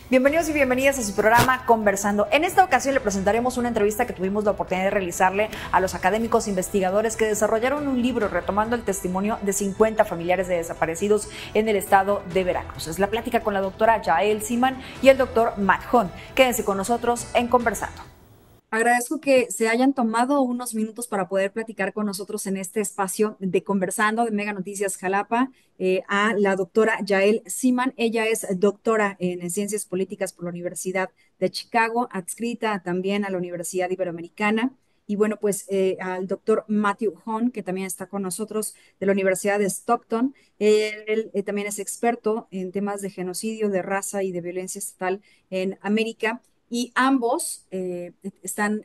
Bienvenidos y bienvenidas a su programa Conversando. En esta ocasión le presentaremos una entrevista que tuvimos la oportunidad de realizarle a los académicos investigadores que desarrollaron un libro retomando el testimonio de 50 familiares de desaparecidos en el estado de Veracruz. Es la plática con la doctora Yael Seaman y el doctor Matt Hunt. Quédense con nosotros en Conversando. Agradezco que se hayan tomado unos minutos para poder platicar con nosotros en este espacio de Conversando de Mega Noticias Jalapa, a la doctora Yael Seaman. Ella es doctora en Ciencias Políticas por la Universidad de Chicago, adscrita también a la Universidad Iberoamericana. Y bueno, pues al doctor Matthew Hunt, que también está con nosotros de la Universidad de Stockton. Él también es experto en temas de genocidio, de raza y de violencia estatal en América. Y ambos están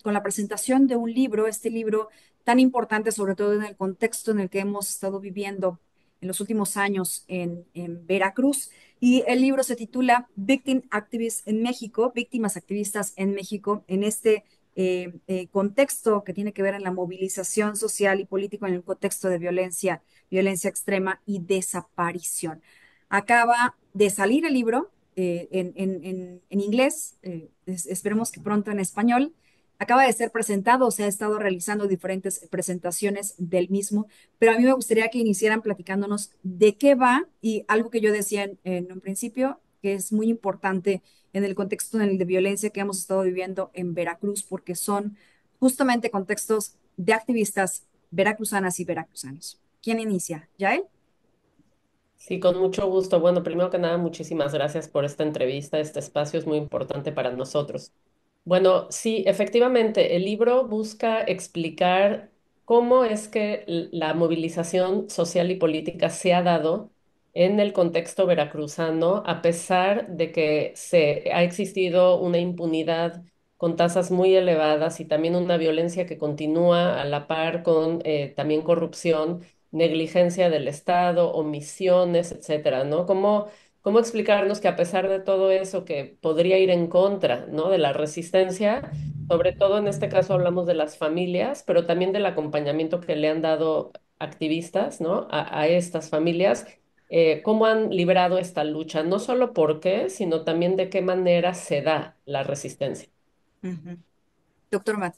con la presentación de un libro, este libro tan importante, sobre todo en el contexto en el que hemos estado viviendo en los últimos años en Veracruz. Y el libro se titula Victim Activists en México, Víctimas Activistas en México, en este contexto que tiene que ver en la movilización social y política en el contexto de violencia, violencia extrema y desaparición. Acaba de salir el libro en inglés, esperemos que pronto en español. Acaba de ser presentado, se ha estado realizando diferentes presentaciones del mismo, pero a mí me gustaría que iniciaran platicándonos de qué va y algo que yo decía en un principio, que es muy importante en el contexto de violencia que hemos estado viviendo en Veracruz, porque son justamente contextos de activistas veracruzanas y veracruzanos. ¿Quién inicia? ¿Yael? Sí, con mucho gusto. Bueno, primero que nada, muchísimas gracias por esta entrevista. Este espacio es muy importante para nosotros. Bueno, sí, efectivamente, el libro busca explicar cómo es que la movilización social y política se ha dado en el contexto veracruzano, a pesar de que se ha existido una impunidad con tasas muy elevadas y también una violencia que continúa a la par con también corrupción, negligencia del Estado, omisiones, etcétera, ¿no? ¿Cómo explicarnos que a pesar de todo eso que podría ir en contra, ¿no? De la resistencia, sobre todo en este caso hablamos de las familias, pero también del acompañamiento que le han dado activistas, ¿no? A estas familias, cómo han librado esta lucha, no solo por qué, sino también de qué manera se da la resistencia. Ujú. Doctor Matt.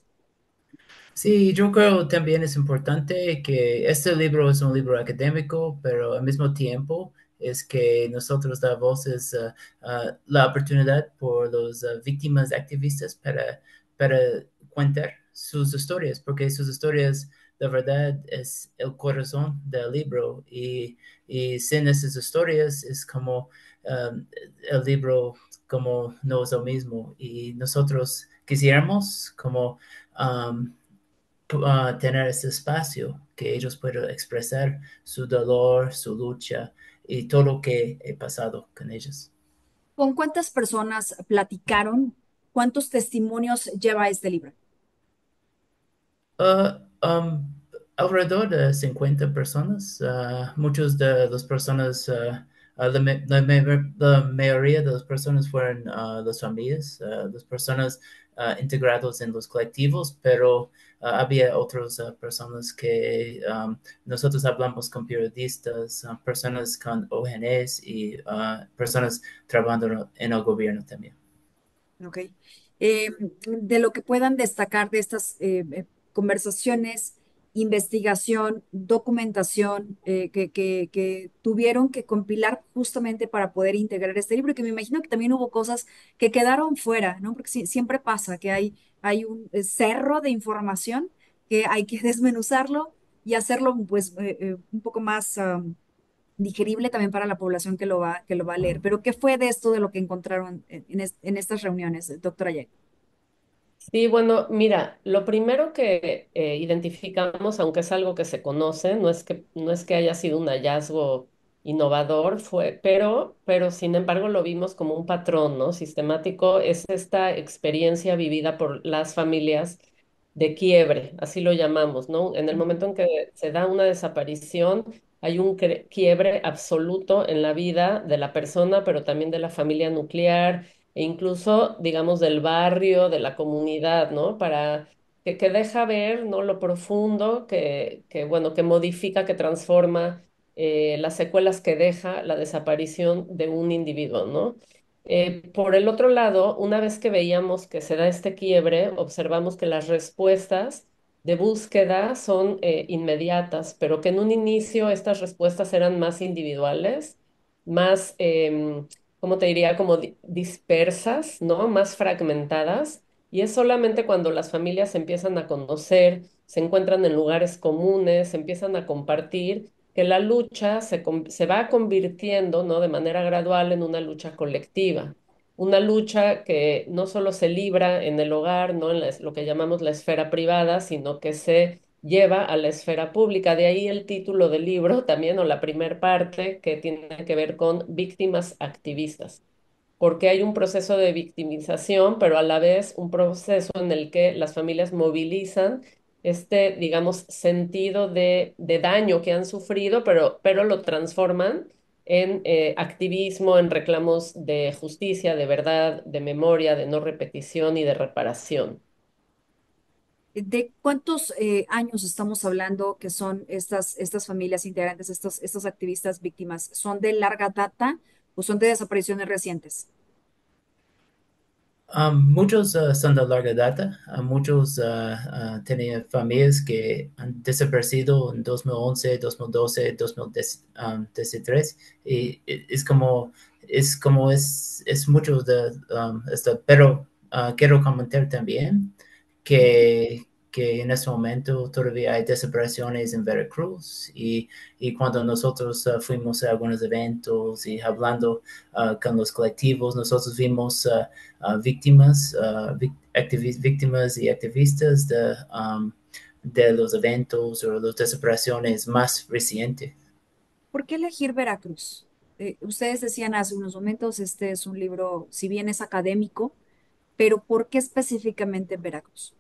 Sí, yo creo también es importante que este libro es un libro académico, pero al mismo tiempo es que nosotros da voces, la oportunidad por los víctimas activistas para contar sus historias, porque sus historias de verdad es el corazón del libro y sin esas historias es como el libro como no es lo mismo y nosotros quisiéramos como tener ese espacio que ellos puedan expresar su dolor, su lucha y todo lo que he pasado con ellos. ¿Con cuántas personas platicaron? ¿Cuántos testimonios lleva este libro? Uh, um, Alrededor de 50 personas, muchas de las personas, la mayoría de las personas fueron las familias, las personas integradas en los colectivos, pero había otras personas que nosotros hablamos con periodistas, personas con ONGs y personas trabajando en el gobierno también. Ok. De lo que puedan destacar de estas conversaciones, investigación, documentación que tuvieron que compilar justamente para poder integrar este libro, y que me imagino que también hubo cosas que quedaron fuera, ¿no? Porque siempre pasa que hay un cerro de información que hay que desmenuzarlo y hacerlo pues un poco más digerible también para la población que lo va a leer. Pero ¿qué fue de esto de lo que encontraron en estas reuniones, doctora Ye? Sí, bueno, mira, lo primero que identificamos, aunque es algo que se conoce, no es que haya sido un hallazgo innovador, pero sin embargo lo vimos como un patrón, ¿no? Sistemático, es esta experiencia vivida por las familias de quiebre, así lo llamamos, ¿no? En el momento en que se da una desaparición, hay un quiebre absoluto en la vida de la persona, pero también de la familia nuclear e incluso, digamos, del barrio, de la comunidad, ¿no? Para que deja ver, ¿no? Lo profundo bueno, que modifica, que transforma las secuelas que deja la desaparición de un individuo, ¿no? Por el otro lado, una vez que veíamos que se da este quiebre, observamos que las respuestas de búsqueda son inmediatas, pero que en un inicio estas respuestas eran más individuales, más, ¿cómo te diría? Como dispersas, ¿no? Más fragmentadas. Y es solamente cuando las familias se empiezan a conocer, se encuentran en lugares comunes, se empiezan a compartir que la lucha se va convirtiendo, ¿no? De manera gradual en una lucha colectiva, una lucha que no solo se libra en el hogar, ¿no? En lo que llamamos la esfera privada, sino que se lleva a la esfera pública. De ahí el título del libro también, o la primer parte, que tiene que ver con víctimas activistas porque hay un proceso de victimización, pero a la vez un proceso en el que las familias movilizan este, digamos, sentido de daño que han sufrido, pero lo transforman en activismo, en reclamos de justicia, de verdad, de memoria, de no repetición y de reparación. ¿De cuántos años estamos hablando que son estas familias integrantes, estos activistas víctimas? ¿Son de larga data o son de desapariciones recientes? Muchos son de larga data. Muchos tenían familias que han desaparecido en 2011, 2012, 2013. Y es mucho de esto. Pero quiero comentar también que en este momento todavía hay desapariciones en Veracruz. Y cuando nosotros fuimos a algunos eventos y hablando con los colectivos, nosotros vimos víctimas, víctimas y activistas de los eventos o las desapariciones más recientes. ¿Por qué elegir Veracruz? Ustedes decían hace unos momentos, este es un libro, si bien es académico, pero ¿por qué específicamente Veracruz?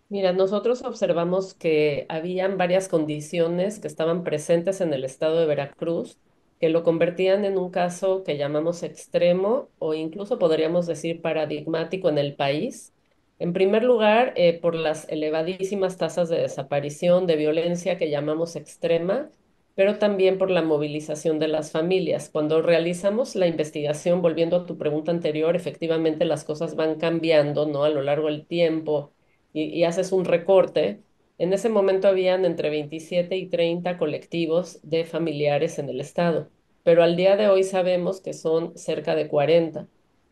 Mira, nosotros observamos que habían varias condiciones que estaban presentes en el estado de Veracruz que lo convertían en un caso que llamamos extremo o incluso podríamos decir paradigmático en el país. En primer lugar, por las elevadísimas tasas de desaparición, de violencia que llamamos extrema, pero también por la movilización de las familias. Cuando realizamos la investigación, volviendo a tu pregunta anterior, efectivamente las cosas van cambiando, ¿no? A lo largo del tiempo y haces un recorte, en ese momento habían entre 27 y 30 colectivos de familiares en el estado, pero al día de hoy sabemos que son cerca de 40.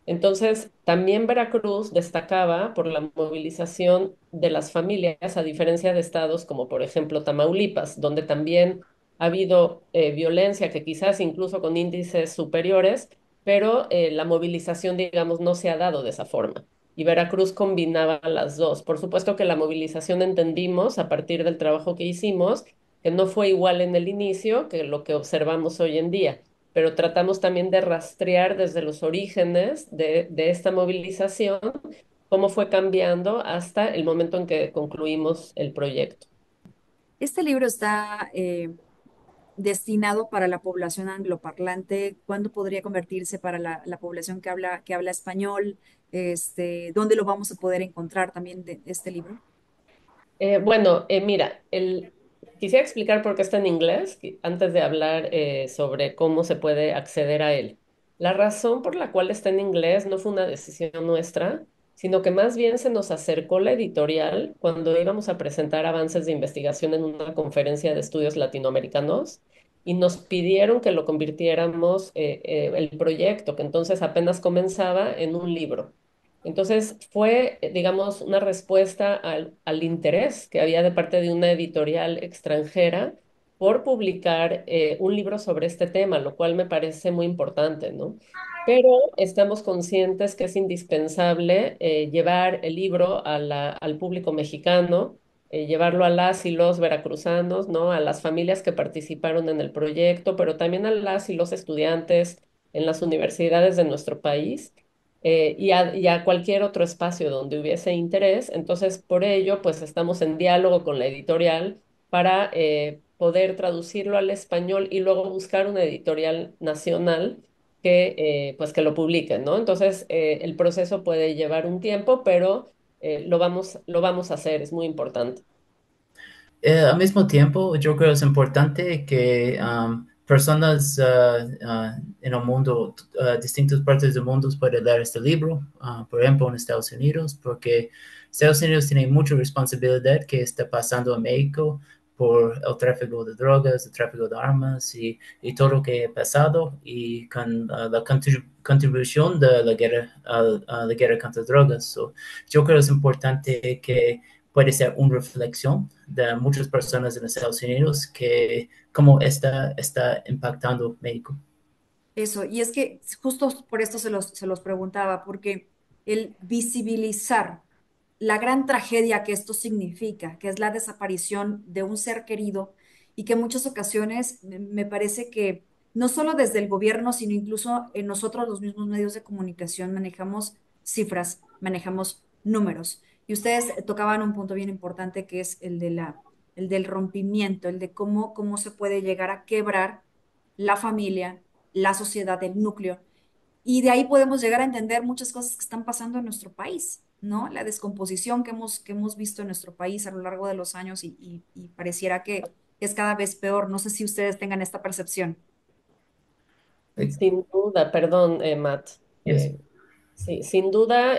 Entonces, también Veracruz destacaba por la movilización de las familias, a diferencia de estados como por ejemplo Tamaulipas, donde también ha habido violencia que quizás incluso con índices superiores, pero la movilización, digamos, no se ha dado de esa forma y Veracruz combinaba las dos. Por supuesto que la movilización entendimos a partir del trabajo que hicimos, que no fue igual en el inicio que lo que observamos hoy en día, pero tratamos también de rastrear desde los orígenes de esta movilización cómo fue cambiando hasta el momento en que concluimos el proyecto. Este libro está destinado para la población angloparlante. ¿Cuándo podría convertirse para la población que habla español? ¿Dónde lo vamos a poder encontrar también de este libro? Bueno, mira, quisiera explicar por qué está en inglés antes de hablar sobre cómo se puede acceder a él. La razón por la cual está en inglés no fue una decisión nuestra, sino que más bien se nos acercó la editorial cuando íbamos a presentar avances de investigación en una conferencia de estudios latinoamericanos y nos pidieron que lo convirtiéramos el proyecto, que entonces apenas comenzaba, en un libro. Entonces fue, digamos, una respuesta al interés que había de parte de una editorial extranjera por publicar un libro sobre este tema, lo cual me parece muy importante, ¿no? Pero estamos conscientes que es indispensable llevar el libro al público mexicano, llevarlo a las y los veracruzanos, ¿no? A las familias que participaron en el proyecto, pero también a las y los estudiantes en las universidades de nuestro país y a cualquier otro espacio donde hubiese interés. Entonces, por ello, pues estamos en diálogo con la editorial para poder traducirlo al español y luego buscar una editorial nacional pues que lo publique, ¿no? Entonces, el proceso puede llevar un tiempo, pero lo vamos a hacer, es muy importante. Al mismo tiempo, yo creo que es importante que personas en el mundo, distintas partes del mundo pueden leer este libro, por ejemplo, en Estados Unidos, porque Estados Unidos tiene mucha responsabilidad que está pasando en México por el tráfico de drogas, el tráfico de armas y todo lo que ha pasado y con la contribución de a la guerra contra drogas. So, yo creo que es importante que puede ser una reflexión de muchas personas en Estados Unidos que cómo está impactando México. Eso, y es que justo por esto se los preguntaba, porque el visibilizar la gran tragedia que esto significa, que es la desaparición de un ser querido y que en muchas ocasiones me parece que no solo desde el gobierno, sino incluso en nosotros los mismos medios de comunicación manejamos cifras, manejamos números. Y ustedes tocaban un punto bien importante que es el de el del rompimiento, el de cómo se puede llegar a quebrar la familia, la sociedad, el núcleo. Y de ahí podemos llegar a entender muchas cosas que están pasando en nuestro país, ¿no? La descomposición que hemos visto en nuestro país a lo largo de los años y pareciera que es cada vez peor. No sé si ustedes tengan esta percepción. Sin duda, perdón, Matt. Yes. Sí, sin duda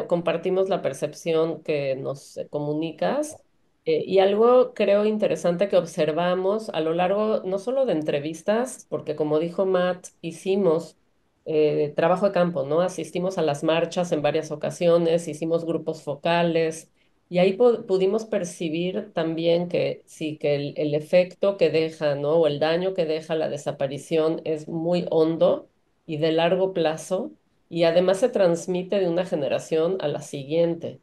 compartimos la percepción que nos comunicas y algo creo interesante que observamos a lo largo no solo de entrevistas, porque como dijo Matt, hicimos trabajo de campo, ¿no? Asistimos a las marchas en varias ocasiones, hicimos grupos focales y ahí pudimos percibir también que sí, que el efecto que deja, ¿no? O el daño que deja la desaparición es muy hondo y de largo plazo y además se transmite de una generación a la siguiente.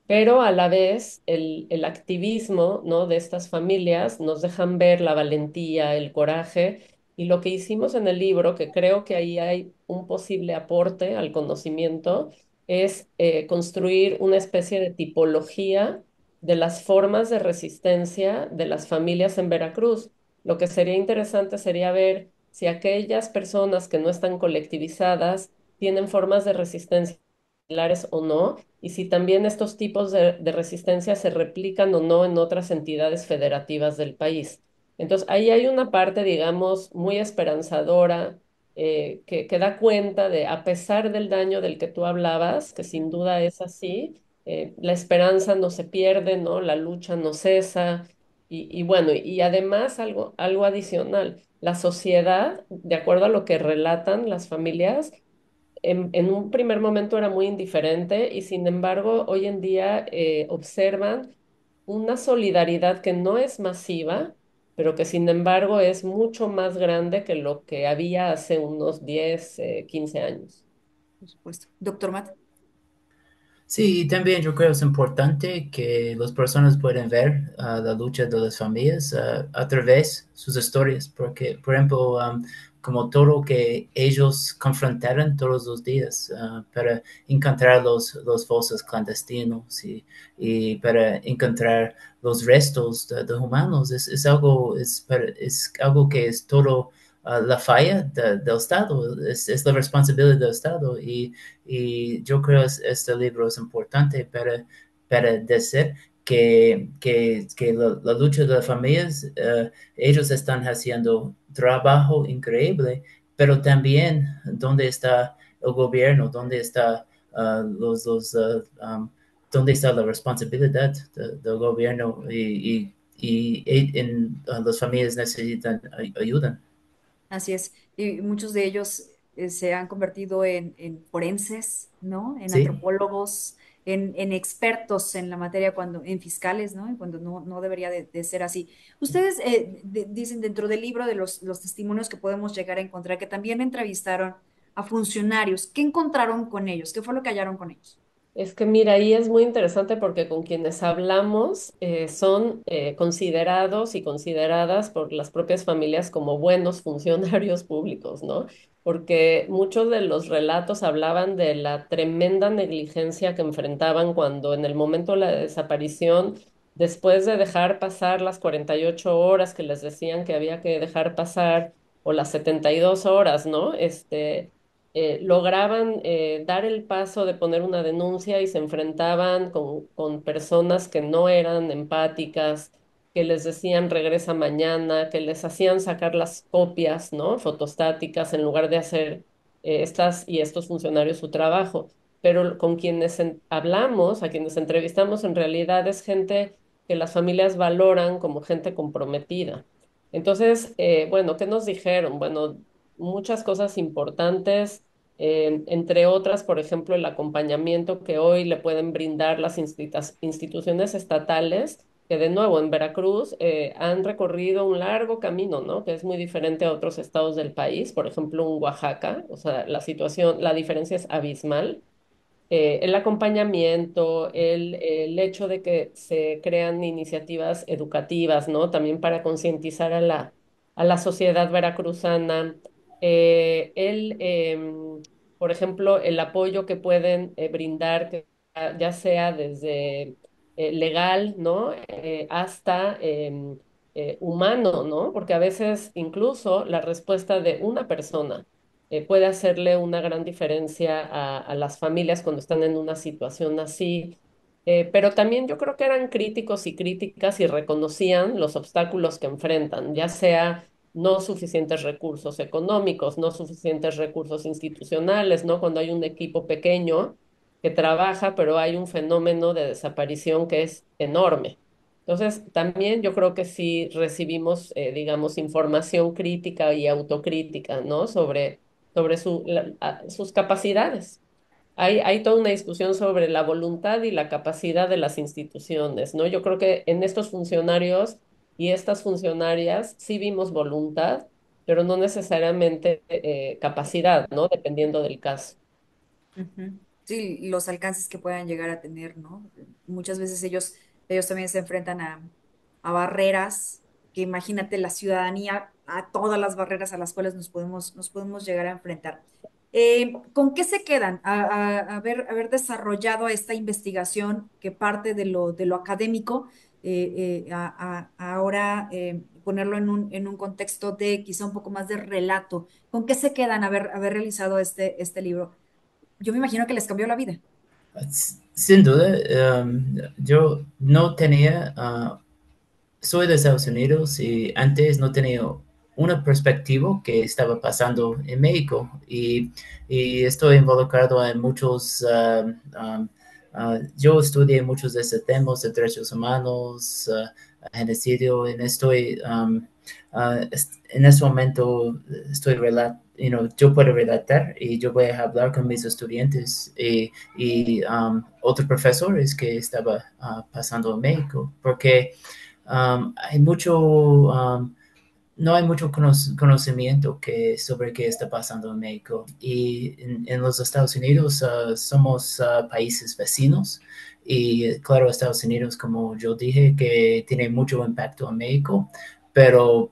Pero a la vez el activismo, ¿no? de estas familias nos dejan ver la valentía, el coraje y lo que hicimos en el libro, que creo que ahí hay un posible aporte al conocimiento, es construir una especie de tipología de las formas de resistencia de las familias en Veracruz. Lo que sería interesante sería ver si aquellas personas que no están colectivizadas tienen formas de resistencia similares o no, y si también estos tipos de resistencia se replican o no en otras entidades federativas del país. Entonces, ahí hay una parte, digamos, muy esperanzadora, que da cuenta de, a pesar del daño del que tú hablabas, que sin duda es así, la esperanza no se pierde, ¿no? La lucha no cesa. Y bueno, y además algo adicional, la sociedad, de acuerdo a lo que relatan las familias, en un primer momento era muy indiferente y sin embargo hoy en día observan una solidaridad que no es masiva, pero que sin embargo es mucho más grande que lo que había hace unos 10 15 años. Por supuesto. Doctor Matt. Sí, y también yo creo que es importante que las personas puedan ver la lucha de las familias a través de sus historias, porque, por ejemplo, como todo lo que ellos confrontaron todos los días para encontrar los fosas clandestinos y para encontrar los restos de humanos, es algo que es todo la falla del Estado, es la responsabilidad del Estado y yo creo que este libro es importante para decir que la lucha de las familias, ellos están haciendo trabajo increíble, pero también dónde está el gobierno, dónde está dónde está la responsabilidad del gobierno las familias necesitan ayuda. Así es. Y muchos de ellos se han convertido en forenses, ¿no? En Sí. antropólogos, en expertos en la materia, en fiscales, ¿no? Y cuando no debería de ser así. Ustedes dicen dentro del libro de los testimonios que podemos llegar a encontrar, que también entrevistaron a funcionarios. ¿Qué encontraron con ellos? ¿Qué fue lo que hallaron con ellos? Es que mira, ahí es muy interesante porque con quienes hablamos son considerados y consideradas por las propias familias como buenos funcionarios públicos, ¿no? Porque muchos de los relatos hablaban de la tremenda negligencia que enfrentaban cuando en el momento de la desaparición, después de dejar pasar las 48 horas que les decían que había que dejar pasar, o las 72 horas, ¿no? Lograban dar el paso de poner una denuncia y se enfrentaban con personas que no eran empáticas, que les decían regresa mañana, que les hacían sacar las copias, ¿no? Fotostáticas en lugar de hacer estas y estos funcionarios su trabajo. Pero con quienes hablamos, a quienes entrevistamos, en realidad es gente que las familias valoran como gente comprometida. Entonces, bueno, ¿qué nos dijeron? Bueno, muchas cosas importantes, entre otras, por ejemplo, el acompañamiento que hoy le pueden brindar las instituciones estatales, que de nuevo en Veracruz han recorrido un largo camino, ¿no? Que es muy diferente a otros estados del país, por ejemplo, en Oaxaca, o sea, la situación, la diferencia es abismal. El acompañamiento, el hecho de que se crean iniciativas educativas, ¿no? También para concientizar a la sociedad veracruzana. Por ejemplo, el apoyo que pueden brindar, que ya sea desde legal, ¿no? Hasta humano, ¿no? Porque a veces incluso la respuesta de una persona puede hacerle una gran diferencia a las familias cuando están en una situación así. Pero también yo creo que eran críticos y críticas y reconocían los obstáculos que enfrentan, ya sea no suficientes recursos económicos, no suficientes recursos institucionales, ¿no? Cuando hay un equipo pequeño que trabaja, pero hay un fenómeno de desaparición que es enorme. Entonces, también yo creo que sí recibimos, digamos, información crítica y autocrítica, ¿no? Sobre sus capacidades. Hay toda una discusión sobre la voluntad y la capacidad de las instituciones, ¿no? Yo creo que en estos funcionarios y estas funcionarias sí vimos voluntad, pero no necesariamente capacidad, ¿no? Dependiendo del caso. Ujú. Sí, los alcances que puedan llegar a tener, ¿no? Muchas veces ellos también se enfrentan a barreras, que imagínate la ciudadanía, a todas las barreras a las cuales nos podemos llegar a enfrentar. ¿Con qué se quedan? Haber desarrollado esta investigación que parte de lo académico, ahora ponerlo en un contexto de quizá un poco más de relato. ¿Con qué se quedan haber realizado este libro? Yo me imagino que les cambió la vida. Sin duda, yo no tenía, soy de Estados Unidos y antes no tenía una perspectiva que estaba pasando en México y estoy involucrado en muchos, yo estudié muchos de estos temas de derechos humanos, genocidio, y en este momento estoy yo puedo relatar y yo voy a hablar con mis estudiantes y otros profesores que estaba pasando en México, porque hay no hay mucho conocimiento sobre qué está pasando en México. Y en los Estados Unidos somos países vecinos. Y claro, Estados Unidos, como yo dije, que tiene mucho impacto en México, pero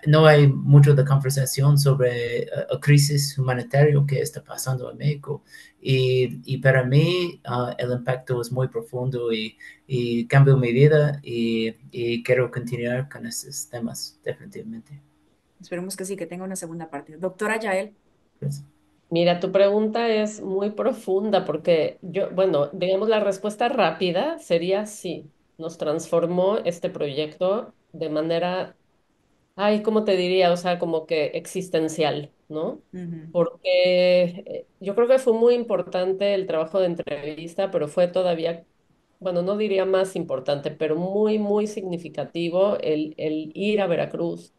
no hay mucho de conversación sobre la crisis humanitaria que está pasando en México. Y para mí el impacto es muy profundo y cambió mi vida y quiero continuar con estos temas, definitivamente. Esperemos que sí, que tenga una segunda parte. Doctora Yael. Pues, Mira, tu pregunta es muy profunda porque yo, bueno, digamos, la respuesta rápida sería sí. Nos transformó este proyecto de manera, ay, ¿cómo te diría? O sea, como que existencial, ¿no? Ujú. Porque yo creo que fue muy importante el trabajo de entrevista, pero fue todavía, bueno, no diría más importante, pero muy, muy significativo el ir a Veracruz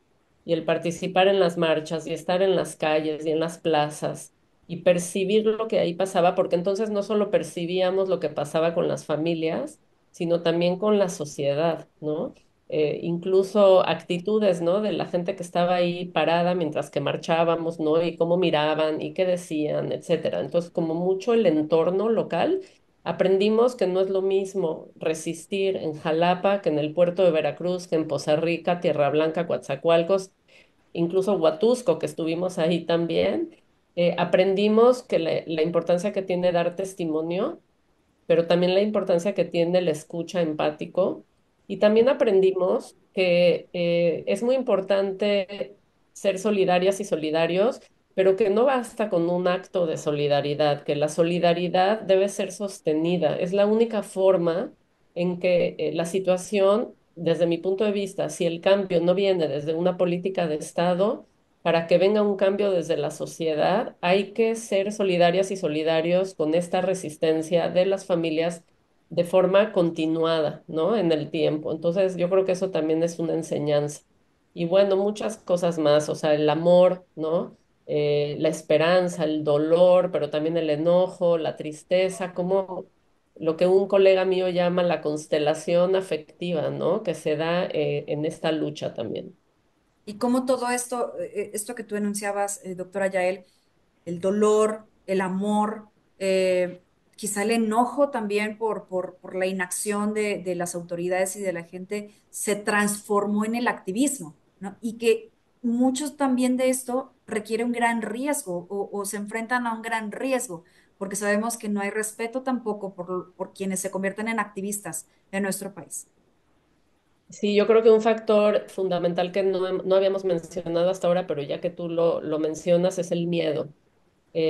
y el participar en las marchas y estar en las calles y en las plazas y percibir lo que ahí pasaba, porque entonces no solo percibíamos lo que pasaba con las familias, sino también con la sociedad, ¿no? Incluso actitudes, ¿no? De la gente que estaba ahí parada mientras que marchábamos, ¿no? Y cómo miraban y qué decían, etcétera. Entonces, como mucho el entorno local, aprendimos que no es lo mismo resistir en Jalapa que en el puerto de Veracruz, que en Poza Rica, Tierra Blanca, Coatzacoalcos, incluso Huatusco, que estuvimos ahí también. Aprendimos que la importancia que tiene dar testimonio, pero también la importancia que tiene el escucha empático. Y también aprendimos que es muy importante ser solidarias y solidarios, pero que no basta con un acto de solidaridad, que la solidaridad debe ser sostenida. Es la única forma en que la situación desde mi punto de vista, si el cambio no viene desde una política de Estado, para que venga un cambio desde la sociedad, hay que ser solidarias y solidarios con esta resistencia de las familias de forma continuada, ¿no? En el tiempo. Entonces, yo creo que eso también es una enseñanza. Y bueno, muchas cosas más, o sea, el amor, ¿no? La esperanza, el dolor, pero también el enojo, la tristeza, como lo que un colega mío llama la constelación afectiva, ¿no? Que se da en esta lucha también. Y cómo todo esto, esto que tú enunciabas, doctora Yael, el dolor, el amor, quizá el enojo también por la inacción de las autoridades y de la gente, se transformó en el activismo, ¿no? Y que muchos también de esto requiere un gran riesgo o se enfrentan a un gran riesgo, porque sabemos que no hay respeto tampoco por quienes se convierten en activistas en nuestro país. Sí, yo creo que un factor fundamental que no habíamos mencionado hasta ahora, pero ya que tú lo mencionas, es el miedo.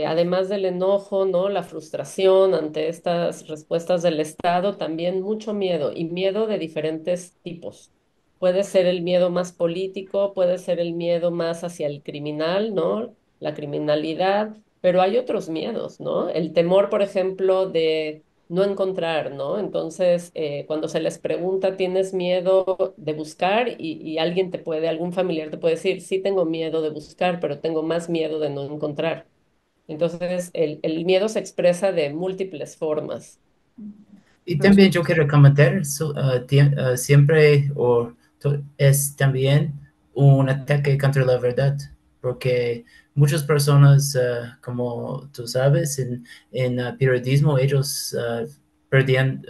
Además del enojo, ¿no? La frustración ante estas respuestas del Estado, también mucho miedo y miedo de diferentes tipos. Puede ser el miedo más político, puede ser el miedo más hacia el criminal, ¿no? La criminalidad, pero hay otros miedos, ¿no? El temor, por ejemplo, de no encontrar, ¿no? Entonces, cuando se les pregunta, ¿tienes miedo de buscar? Y alguien te puede, algún familiar te puede decir, sí tengo miedo de buscar, pero tengo más miedo de no encontrar. Entonces, el miedo se expresa de múltiples formas. Y Por también yo supuesto. quiero comentar, siempre es también un ataque contra la verdad, porque muchas personas, como tú sabes, en periodismo ellos perdían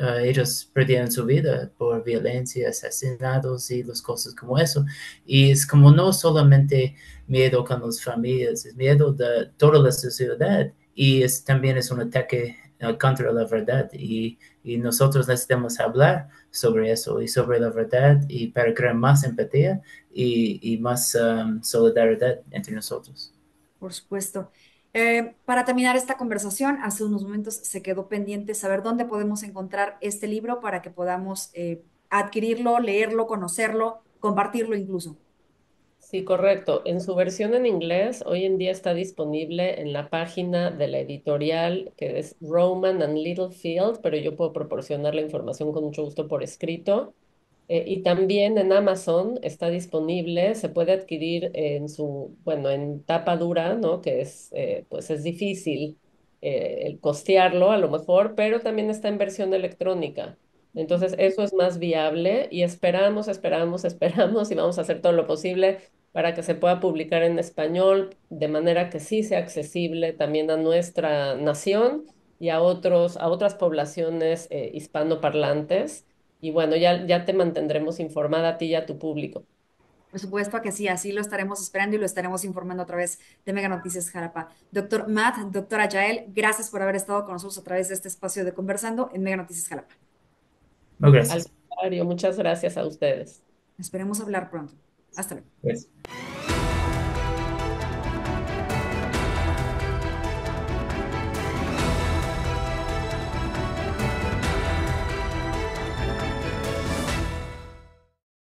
su vida por violencia, asesinatos y las cosas como eso. Y es como no solamente miedo con las familias, es miedo de toda la sociedad y también es un ataque contra la verdad. Y nosotros necesitamos hablar sobre eso y sobre la verdad y para crear más empatía y más solidaridad entre nosotros. Por supuesto. Para terminar esta conversación, hace unos momentos se quedó pendiente saber dónde podemos encontrar este libro para que podamos adquirirlo, leerlo, conocerlo, compartirlo incluso. Sí, correcto. En su versión en inglés, hoy en día está disponible en la página de la editorial que es Rowman and Littlefield, pero yo puedo proporcionar la información con mucho gusto por escrito. Y también en Amazon está disponible, se puede adquirir en su, bueno, en tapa dura, ¿no? Que es, pues es difícil el costearlo a lo mejor, pero también está en versión electrónica. Entonces, eso es más viable y esperamos, esperamos, esperamos y vamos a hacer todo lo posible para que se pueda publicar en español de manera que sí sea accesible también a nuestra nación y a otras poblaciones hispanoparlantes. Y bueno, ya te mantendremos informada a ti y a tu público. Por supuesto que sí, así lo estaremos esperando y lo estaremos informando a través de Mega Noticias Jalapa. Doctor Matt, doctora Yael, gracias por haber estado con nosotros a través de este espacio de Conversando en Mega Noticias Jalapa. No, Al gracias. contrario, muchas gracias a ustedes. Esperemos hablar pronto. Hasta luego. Gracias.